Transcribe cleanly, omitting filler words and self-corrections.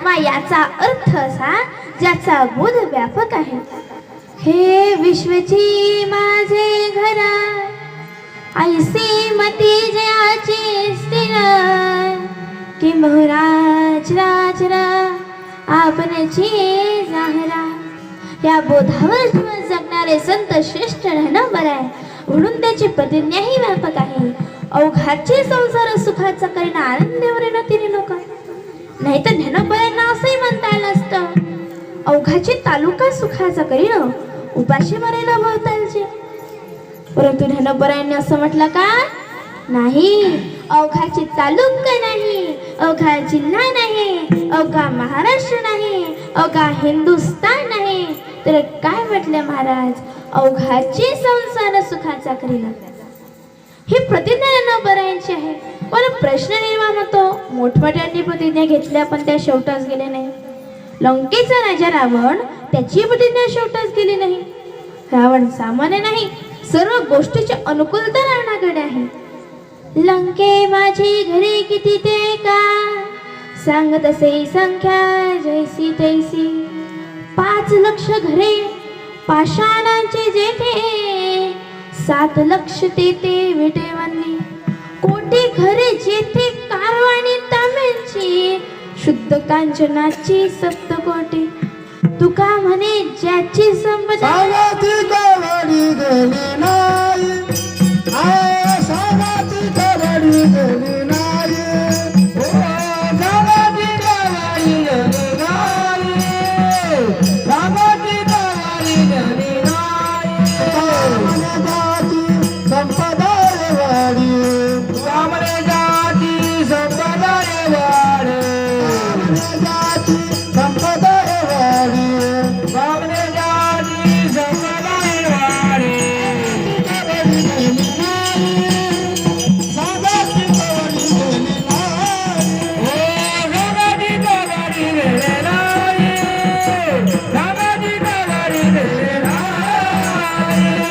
आत्मा याचा अर्थ असा ज्याचा बोध व्यापक आहे. हे विश्वची माझे घरा ऐसी मती जयाची स्थिर कि महाराज राजरा आपणची जाहरा. या बोधावर जीवन जगणारे संत श्रेष्ठ राहणं बरं आहे, म्हणून त्याची प्रतिज्ञाही व्यापक आहे. अवघाचे संसार सुखाचा करीन आनंदेवर न तिने लोक. नाही तर ज्ञानोबरायांना असंही म्हणता आलं असतं, अवघाचे तालुका सुखाचा करीन उपाशी मरेला भोवतालचे. परंतु ज्ञानोबरायांनी असं म्हटलं का? नाही. अवघाचे तालुका नाही, अवघा जिल्हा नाही, अवघा महाराष्ट्र नाही, अवघा हिंदुस्तान नाही, तर काय म्हटले महाराज? अवघाचे संसार सुखाचा करील. ही प्रतिज्ञा ज्ञानोबरायांची आहे. पण प्रश्न निर्माण होतो, मोठमोठ्यांनी प्रतिज्ञा घेतल्या पण त्या शेवटच गेले नाही. लंकेचा राजा रावण त्याची प्रतिज्ञा शेवटच गेली नाही. रावण सामान्य नाही, सर्व गोष्टीची अनुकूलता रावणाकडे आहे. लंके माझी घरे किती ते का, सांगत असे संख्या जैसी तैसी. 5 लक्ष घरे पाषाणांचे जेथे, 7 लक्ष तेथे विटेवंदी. कोटी घरे जेथे कारवाणी तांब्यांची, शुद्ध कांचनाची 7 कोटी. तुका म्हणे ज्याची संपदा संपदा